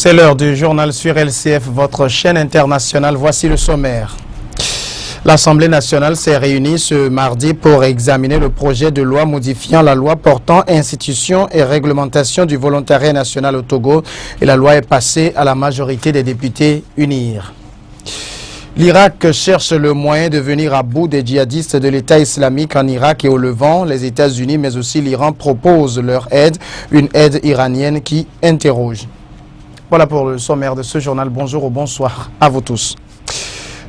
C'est l'heure du journal sur LCF, votre chaîne internationale. Voici le sommaire. L'Assemblée nationale s'est réunie ce mardi pour examiner le projet de loi modifiant la loi portant institution et réglementation du volontariat national au Togo. Et la loi est passée à la majorité des députés UNIR. L'Irak cherche le moyen de venir à bout des djihadistes de l'État islamique en Irak et au Levant. Les États-Unis, mais aussi l'Iran, proposent leur aide, une aide iranienne qui interroge. Voilà pour le sommaire de ce journal. Bonjour ou bonsoir à vous tous.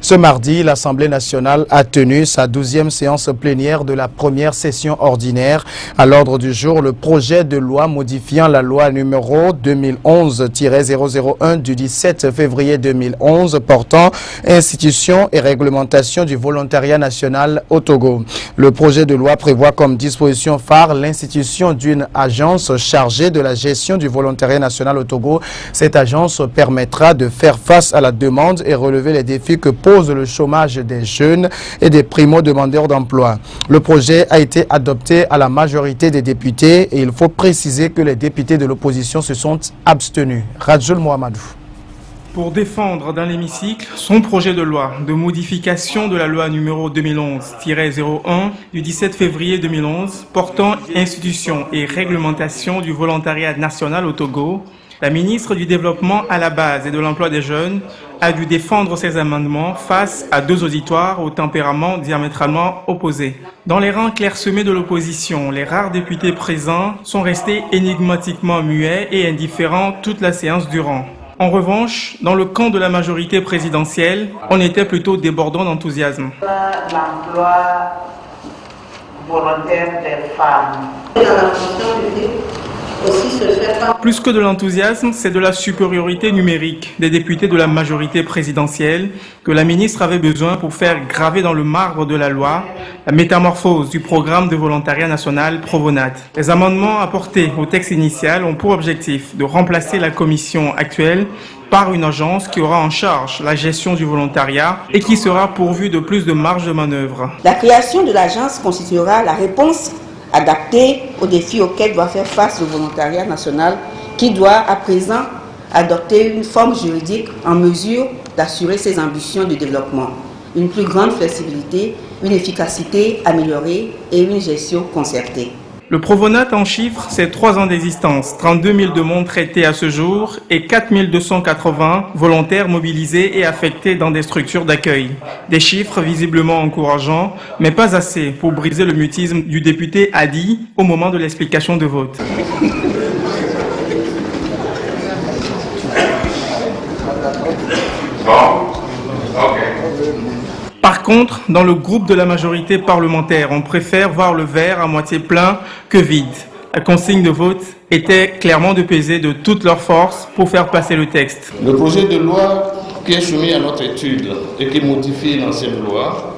Ce mardi, l'Assemblée nationale a tenu sa 12e séance plénière de la première session ordinaire. À l'ordre du jour, le projet de loi modifiant la loi numéro 2011-001 du 17 février 2011 portant institution et réglementation du volontariat national au Togo. Le projet de loi prévoit comme disposition phare l'institution d'une agence chargée de la gestion du volontariat national au Togo. Cette agence permettra de faire face à la demande et relever les défis que pose le chômage des jeunes et des primo-demandeurs d'emploi. Le projet a été adopté à la majorité des députés et il faut préciser que les députés de l'opposition se sont abstenus. Radjoul Mohamedou. Pour défendre dans l'hémicycle son projet de loi de modification de la loi numéro 2011-01 du 17 février 2011 portant institution et réglementation du volontariat national au Togo, la ministre du Développement à la base et de l'emploi des jeunes a dû défendre ses amendements face à deux auditoires au tempérament diamétralement opposés. Dans les rangs clairsemés de l'opposition, les rares députés présents sont restés énigmatiquement muets et indifférents toute la séance durant. En revanche, dans le camp de la majorité présidentielle, on était plutôt débordant d'enthousiasme. L'emploi volontaire des femmes. Dans la fonction publique, aussi se fait pas. Plus que de l'enthousiasme, c'est de la supériorité numérique des députés de la majorité présidentielle que la ministre avait besoin pour faire graver dans le marbre de la loi la métamorphose du programme de volontariat national Provonat. Les amendements apportés au texte initial ont pour objectif de remplacer la commission actuelle par une agence qui aura en charge la gestion du volontariat et qui sera pourvue de plus de marge de manœuvre. La création de l'agence constituera la réponse adapté aux défis auxquels doit faire face le volontariat national, qui doit à présent adopter une forme juridique en mesure d'assurer ses ambitions de développement, une plus grande flexibilité, une efficacité améliorée et une gestion concertée. Le Provonat en chiffres, c'est 3 ans d'existence, 32 000 demandes traitées à ce jour et 4 280 volontaires mobilisés et affectés dans des structures d'accueil. Des chiffres visiblement encourageants, mais pas assez pour briser le mutisme du député Hadi au moment de l'explication de vote. Par contre, dans le groupe de la majorité parlementaire, on préfère voir le verre à moitié plein que vide. La consigne de vote était clairement de peser de toutes leurs forces pour faire passer le texte. Le projet de loi qui est soumis à notre étude et qui modifie l'ancienne loi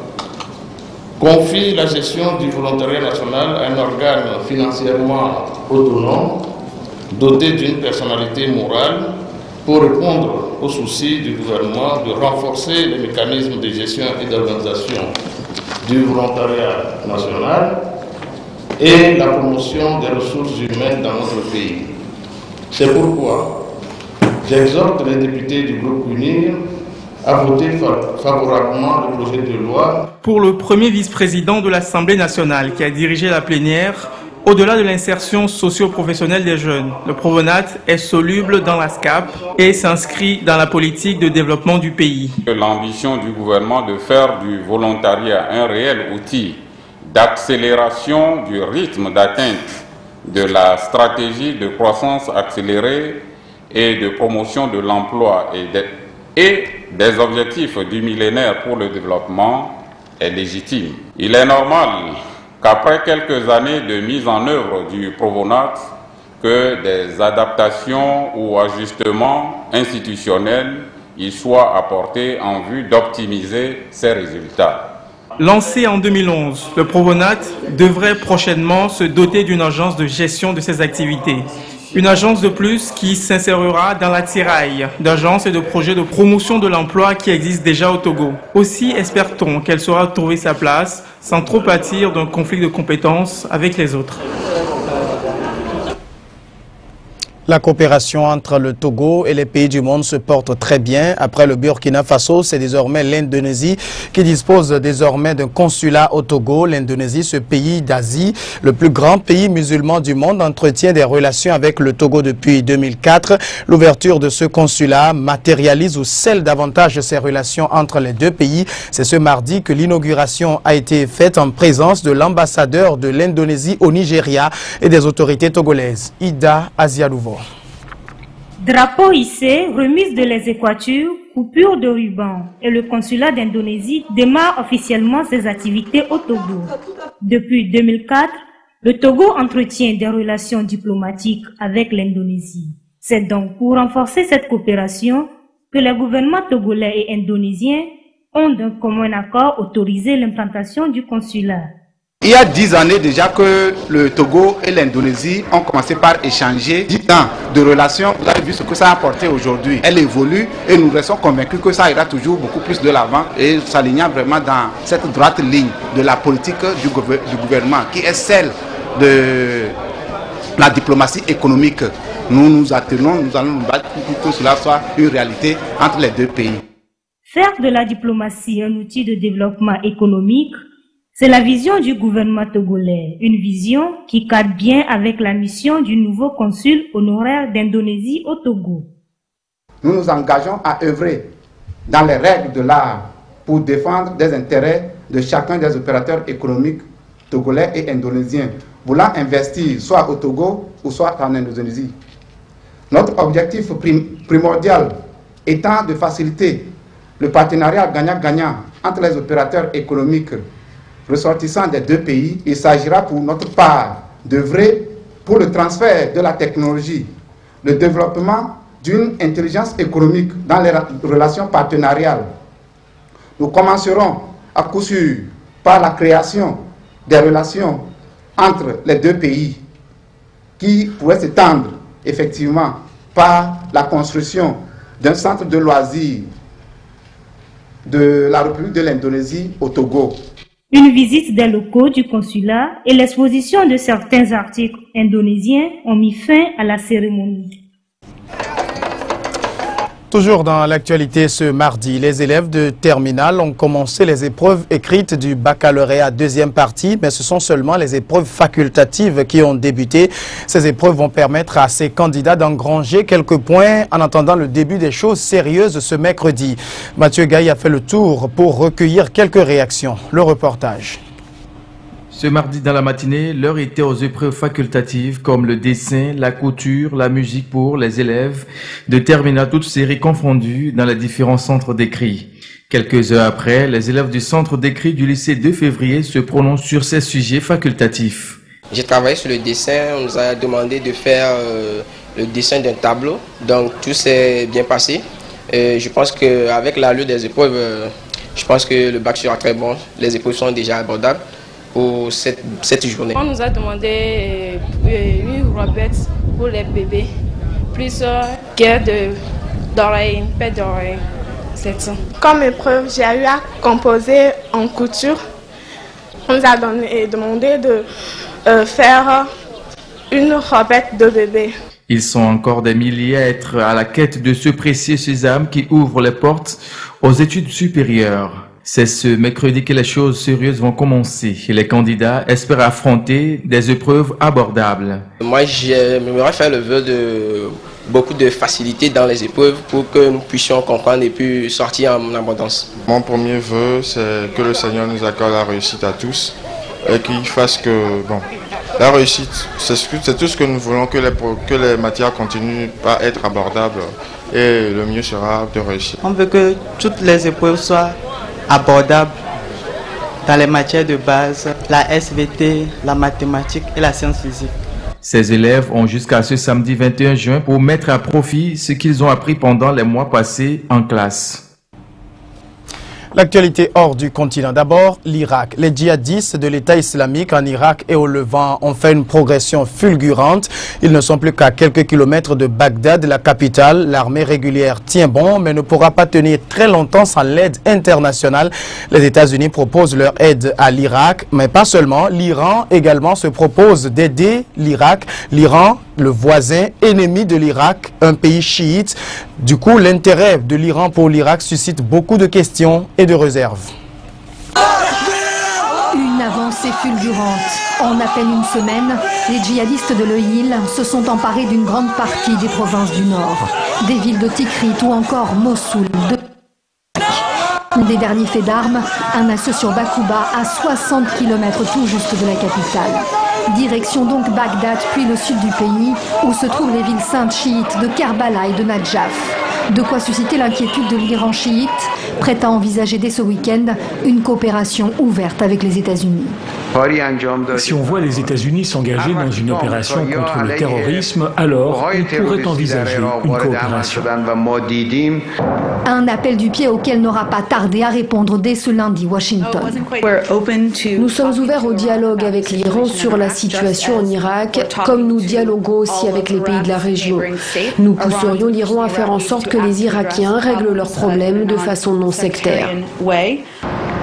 confie la gestion du volontariat national à un organe financièrement autonome, doté d'une personnalité morale, pour répondre aux soucis du gouvernement de renforcer les mécanismes de gestion et d'organisation du volontariat national et la promotion des ressources humaines dans notre pays. C'est pourquoi j'exhorte les députés du groupe UNIR à voter favorablement le projet de loi. Pour le premier vice-président de l'Assemblée nationale qui a dirigé la plénière, au-delà de l'insertion socio-professionnelle des jeunes, le Provonat est soluble dans la SCAP et s'inscrit dans la politique de développement du pays. L'ambition du gouvernement de faire du volontariat un réel outil d'accélération du rythme d'atteinte de la stratégie de croissance accélérée et de promotion de l'emploi et des objectifs du millénaire pour le développement est légitime. Il est normal qu'après quelques années de mise en œuvre du Provonat, que des adaptations ou ajustements institutionnels y soient apportés en vue d'optimiser ses résultats. Lancé en 2011, le Provonat devrait prochainement se doter d'une agence de gestion de ses activités. Une agence de plus qui s'insérera dans l'attirail d'agences et de projets de promotion de l'emploi qui existent déjà au Togo. Aussi espère-t-on qu'elle saura trouver sa place sans trop pâtir d'un conflit de compétences avec les autres. La coopération entre le Togo et les pays du monde se porte très bien. Après le Burkina Faso, c'est désormais l'Indonésie qui dispose désormais d'un consulat au Togo. L'Indonésie, ce pays d'Asie, le plus grand pays musulman du monde, entretient des relations avec le Togo depuis 2004. L'ouverture de ce consulat matérialise ou scelle davantage ces relations entre les deux pays. C'est ce mardi que l'inauguration a été faite en présence de l'ambassadeur de l'Indonésie au Nigeria et des autorités togolaises. Ida Azialouvo. Drapeau hissé, remise de les équatures, coupure de ruban et le consulat d'Indonésie démarre officiellement ses activités au Togo. Depuis 2004, le Togo entretient des relations diplomatiques avec l'Indonésie. C'est donc pour renforcer cette coopération que les gouvernements togolais et indonésiens ont d'un commun accord autorisé l'implantation du consulat. Il y a 10 années déjà que le Togo et l'Indonésie ont commencé par échanger 10 ans de relations. Vous avez vu ce que ça a apporté aujourd'hui. Elle évolue et nous restons convaincus que ça ira toujours beaucoup plus de l'avant et s'alignant vraiment dans cette droite ligne de la politique du gouvernement qui est celle de la diplomatie économique. Nous nous attelons, nous allons nous battre pour que cela soit une réalité entre les deux pays. Faire de la diplomatie un outil de développement économique, c'est la vision du gouvernement togolais, une vision qui cadre bien avec la mission du nouveau consul honoraire d'Indonésie au Togo. Nous nous engageons à œuvrer dans les règles de l'art pour défendre des intérêts de chacun des opérateurs économiques togolais et indonésiens, voulant investir soit au Togo ou soit en Indonésie. Notre objectif primordial étant de faciliter le partenariat gagnant-gagnant entre les opérateurs économiques ressortissants des deux pays. Il s'agira pour notre part d'œuvrer pour le transfert de la technologie, le développement d'une intelligence économique dans les relations partenariales. Nous commencerons à coup sûr par la création des relations entre les deux pays qui pourraient s'étendre effectivement par la construction d'un centre de loisirs de la République de l'Indonésie au Togo. Une visite des locaux du consulat et l'exposition de certains articles indonésiens ont mis fin à la cérémonie. Toujours dans l'actualité ce mardi, les élèves de terminale ont commencé les épreuves écrites du baccalauréat deuxième partie, mais ce sont seulement les épreuves facultatives qui ont débuté. Ces épreuves vont permettre à ces candidats d'engranger quelques points en attendant le début des choses sérieuses ce mercredi. Mathieu Gaï a fait le tour pour recueillir quelques réactions. Le reportage. Ce mardi dans la matinée, l'heure était aux épreuves facultatives comme le dessin, la couture, la musique pour les élèves de terminale, toutes séries confondues dans les différents centres d'écrit. Quelques heures après, les élèves du centre d'écrit du lycée 2 février se prononcent sur ces sujets facultatifs. J'ai travaillé sur le dessin, on nous a demandé de faire le dessin d'un tableau, donc tout s'est bien passé. Je pense qu'avec l'allure des épreuves, je pense que le bac sera très bon, les épreuves sont déjà abordables pour cette journée. On nous a demandé une robette pour les bébés, plus qu'elle d'oreilles, une paire d'oreilles, c'est ça. Comme épreuve, j'ai eu à composer en couture. On nous a demandé de faire une robette de bébé. Ils sont encore des milliers à être à la quête de ce précieux sésame qui ouvre les portes aux études supérieures. C'est ce mercredi que les choses sérieuses vont commencer et les candidats espèrent affronter des épreuves abordables. Moi, j'aimerais faire le vœu de beaucoup de facilité dans les épreuves pour que nous puissions comprendre et puis sortir en abondance. Mon premier vœu, c'est que le Seigneur nous accorde la réussite à tous et qu'il fasse que, la réussite, c'est tout ce que nous voulons, que les matières continuent à être abordables et le mieux sera de réussir. On veut que toutes les épreuves soient abordables dans les matières de base, la SVT, la mathématique et la science physique. Ces élèves ont jusqu'à ce samedi 21 juin pour mettre à profit ce qu'ils ont appris pendant les mois passés en classe. L'actualité hors du continent. D'abord, l'Irak. Les djihadistes de l'État islamique en Irak et au Levant ont fait une progression fulgurante. Ils ne sont plus qu'à quelques kilomètres de Bagdad, la capitale. L'armée régulière tient bon, mais ne pourra pas tenir très longtemps sans l'aide internationale. Les États-Unis proposent leur aide à l'Irak, mais pas seulement. L'Iran également se propose d'aider l'Irak. L'Iran, le voisin ennemi de l'Irak, un pays chiite. Du coup, l'intérêt de l'Iran pour l'Irak suscite beaucoup de questions et de réserves. Une avancée fulgurante. En à peine une semaine, les djihadistes de l'EIL se sont emparés d'une grande partie des provinces du Nord, des villes de Tikrit ou encore Mossoul. Des derniers faits d'armes, un assaut sur Bakuba à 60 km tout juste de la capitale. Direction donc Bagdad, puis le sud du pays, où se trouvent les villes saintes chiites de Karbala et de Nadjaf. De quoi susciter l'inquiétude de l'Iran chiite, prêt à envisager dès ce week-end une coopération ouverte avec les États-Unis. Si on voit les États-Unis s'engager dans une opération contre le terrorisme, alors on pourrait envisager une coopération. Un appel du pied auquel n'aura pas tardé à répondre dès ce lundi Washington. Nous sommes ouverts au dialogue avec l'Iran sur la situation en Irak, comme nous dialoguons aussi avec les pays de la région. Nous pousserions l'Iran à faire en sorte que les Irakiens règlent leurs problèmes de façon non sectaire.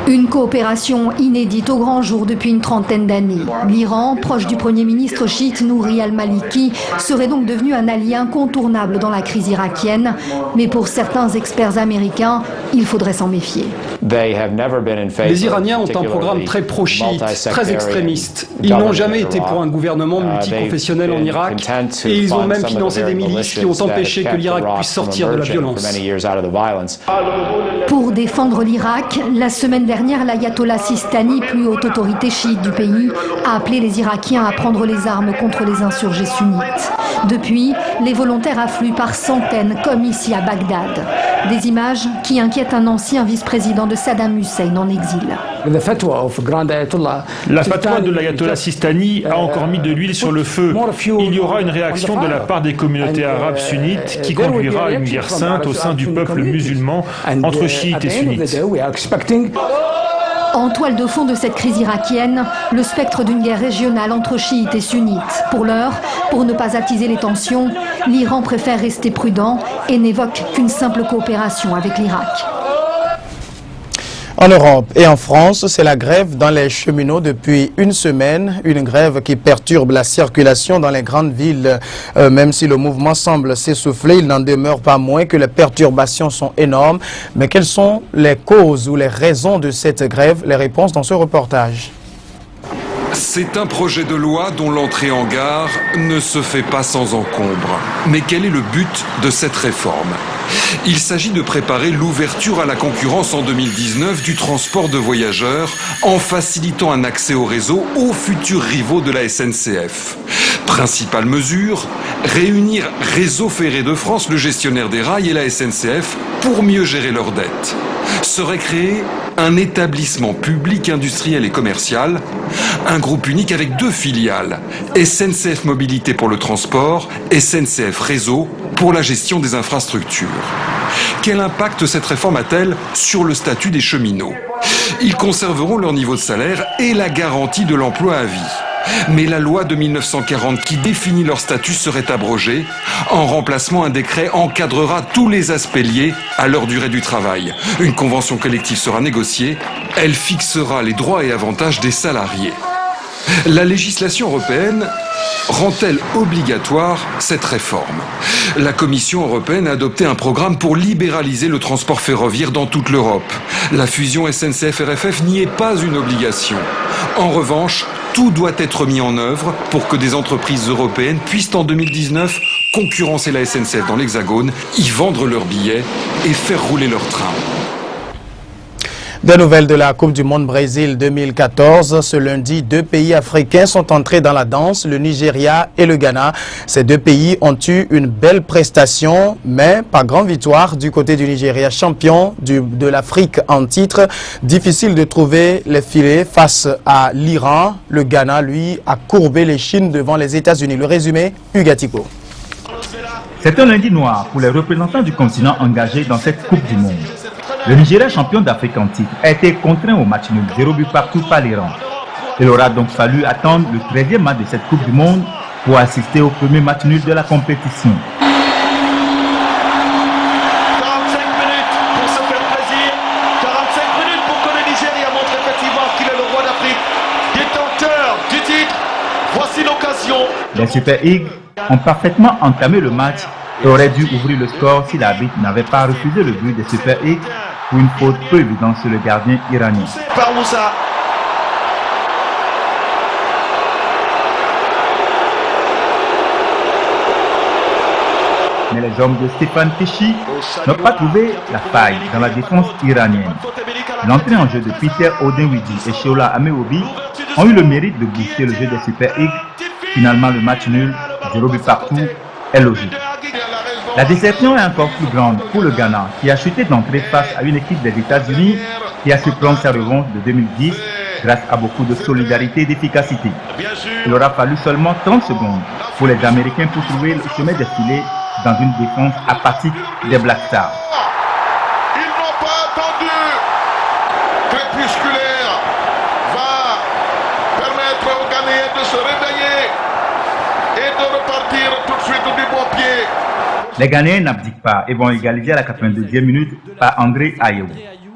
Une coopération inédite au grand jour depuis une trentaine d'années. L'Iran, proche du Premier ministre chiite Nouri al-Maliki, serait donc devenu un allié incontournable dans la crise irakienne. Mais pour certains experts américains, il faudrait s'en méfier. Les Iraniens ont un programme très pro-chiite, très extrémiste. Ils n'ont jamais été pour un gouvernement multiconfessionnel en Irak et ils ont même financé des milices qui ont empêché que l'Irak puisse sortir de la violence. Pour défendre l'Irak, la semaine dernière, l'ayatollah Sistani, plus haute autorité chiite du pays, a appelé les Irakiens à prendre les armes contre les insurgés sunnites. Depuis, les volontaires affluent par centaines, comme ici à Bagdad. Des images qui inquiètent un ancien vice-président de Saddam Hussein en exil. La fatwa de l'ayatollah Sistani a encore mis de l'huile sur le feu. Il y aura une réaction de la part des communautés arabes sunnites qui conduira à une guerre sainte au sein du peuple musulman entre chiites et sunnites. En toile de fond de cette crise irakienne, le spectre d'une guerre régionale entre chiites et sunnites. Pour l'heure, pour ne pas attiser les tensions, l'Iran préfère rester prudent et n'évoque qu'une simple coopération avec l'Irak. En Europe et en France, c'est la grève dans les cheminots depuis une semaine. Une grève qui perturbe la circulation dans les grandes villes. Même si le mouvement semble s'essouffler, il n'en demeure pas moins que les perturbations sont énormes. Mais quelles sont les causes ou les raisons de cette grève? Les réponses dans ce reportage. C'est un projet de loi dont l'entrée en gare ne se fait pas sans encombre. Mais quel est le but de cette réforme ? Il s'agit de préparer l'ouverture à la concurrence en 2019 du transport de voyageurs en facilitant un accès au réseau aux futurs rivaux de la SNCF. Principale mesure, réunir Réseau Ferré de France, le gestionnaire des rails, et la SNCF pour mieux gérer leurs dettes. Serait créé un établissement public industriel et commercial, un groupe unique avec deux filiales, SNCF Mobilité pour le transport, SNCF Réseau pour la gestion des infrastructures. Quel impact cette réforme a-t-elle sur le statut des cheminots? Ils conserveront leur niveau de salaire et la garantie de l'emploi à vie. Mais la loi de 1940 qui définit leur statut serait abrogée. En remplacement, un décret encadrera tous les aspects liés à leur durée du travail. Une convention collective sera négociée. Elle fixera les droits et avantages des salariés. La législation européenne rend-elle obligatoire cette réforme? La Commission européenne a adopté un programme pour libéraliser le transport ferroviaire dans toute l'Europe. La fusion SNCF-RFF n'y est pas une obligation. En revanche, tout doit être mis en œuvre pour que des entreprises européennes puissent en 2019 concurrencer la SNCF dans l'Hexagone, y vendre leurs billets et faire rouler leurs trains. Des nouvelles de la Coupe du Monde Brésil 2014. Ce lundi, deux pays africains sont entrés dans la danse, le Nigeria et le Ghana. Ces deux pays ont eu une belle prestation, mais pas grande victoire du côté du Nigeria, champion de l'Afrique en titre. Difficile de trouver les filets face à l'Iran. Le Ghana, lui, a courbé les chines devant les États-Unis. Le résumé, Hugatiko. C'est un lundi noir pour les représentants du continent engagés dans cette Coupe du Monde. Le Nigeria, champion d'Afrique en titre, a été contraint au match nul 0 but partout par l'Iran. Il aura donc fallu attendre le 13e match de cette Coupe du Monde pour assister au premier match nul de la compétition. 45 minutes pour se faire plaisir, 45 minutes pour que le Nigeria montre effectivement qu'il est le roi d'Afrique, détenteur du titre. Voici l'occasion. Les Super Eagles ont parfaitement entamé le match et auraient dû ouvrir le score si l'arbitre n'avait pas refusé le but des Super Eagles pour une faute peu évidente sur le gardien iranien. Par Moussa. Mais les hommes de Stéphane Tichy n'ont pas trouvé la faille dans la défense iranienne. L'entrée en jeu de Peter Odinwidi et Shola Ameobi ont eu le mérite de booster le jeu des Super Eagles. Finalement, le match nul, 0 but partout, est logique. La déception est encore plus grande pour le Ghana, qui a chuté d'entrée face à une équipe des États-Unis qui a su prendre sa revanche de 2010 grâce à beaucoup de solidarité et d'efficacité. Il aura fallu seulement 30 secondes pour les Américains pour trouver le chemin des filets dans une défense apathique des Black Stars. Ils n'ont pas attendu. Crépusculaire va permettre aux Ghanéens de se réveiller et de repartir tout de suite du bon pied. Les Ghanéens n'abdiquent pas et vont égaliser à la 82e minute par André Ayew.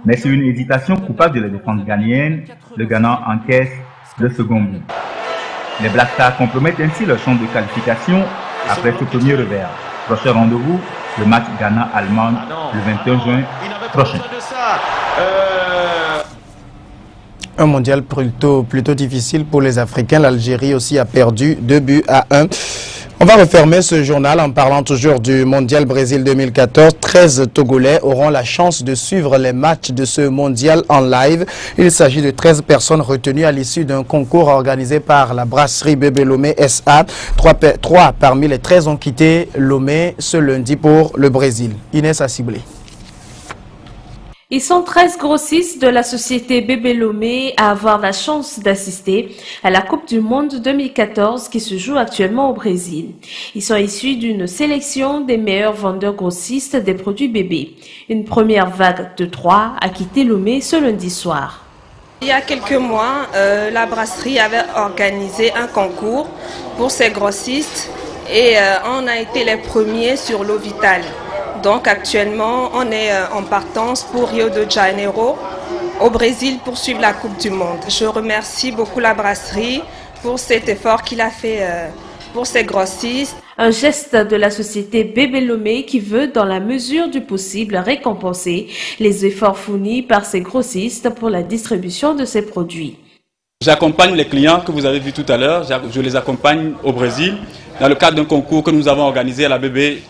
Mais sur une hésitation coupable de la défense ghanéenne, le Ghana encaisse le second but. Les Black Stars compromettent ainsi leur chance de qualification après ce premier revers. Prochain rendez-vous, le match Ghana-Allemagne le 21 juin prochain. Un mondial plutôt difficile pour les Africains. L'Algérie aussi a perdu 2-1. On va refermer ce journal en parlant toujours du mondial Brésil 2014. 13 Togolais auront la chance de suivre les matchs de ce mondial en live. Il s'agit de 13 personnes retenues à l'issue d'un concours organisé par la brasserie Bébé Lomé SA. 3 parmi les 13 ont quitté Lomé ce lundi pour le Brésil. Inès Assiblé. Ils sont 13 grossistes de la société Bébé Lomé à avoir la chance d'assister à la Coupe du Monde 2014 qui se joue actuellement au Brésil. Ils sont issus d'une sélection des meilleurs vendeurs grossistes des produits bébés. Une première vague de 3 a quitté Lomé ce lundi soir. Il y a quelques mois, la brasserie avait organisé un concours pour ses grossistes et on a été les premiers sur l'eau vitale. Donc actuellement, on est en partance pour Rio de Janeiro, au Brésil, pour suivre la Coupe du Monde. Je remercie beaucoup la brasserie pour cet effort qu'il a fait pour ses grossistes. Un geste de la société Bébé Lomé qui veut, dans la mesure du possible, récompenser les efforts fournis par ses grossistes pour la distribution de ces produits. J'accompagne les clients que vous avez vus tout à l'heure, je les accompagne au Brésil dans le cadre d'un concours que nous avons organisé à la Bébé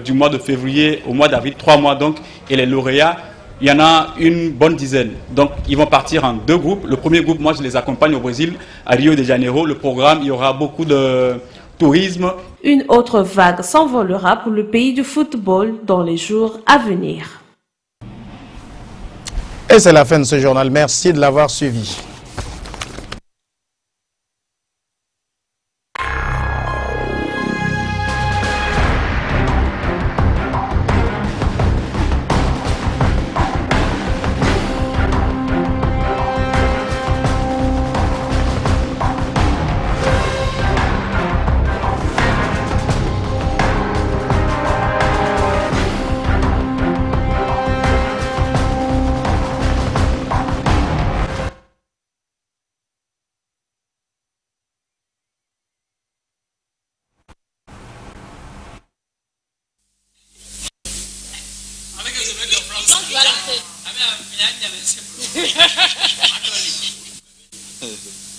du mois de février au mois d'avril, 3 mois donc, et les lauréats, il y en a une bonne dizaine. Donc ils vont partir en 2 groupes. Le premier groupe, moi je les accompagne au Brésil, à Rio de Janeiro. Le programme, il y aura beaucoup de tourisme. Une autre vague s'envolera pour le pays du football dans les jours à venir. Et c'est la fin de ce journal. Merci de l'avoir suivi. Don't you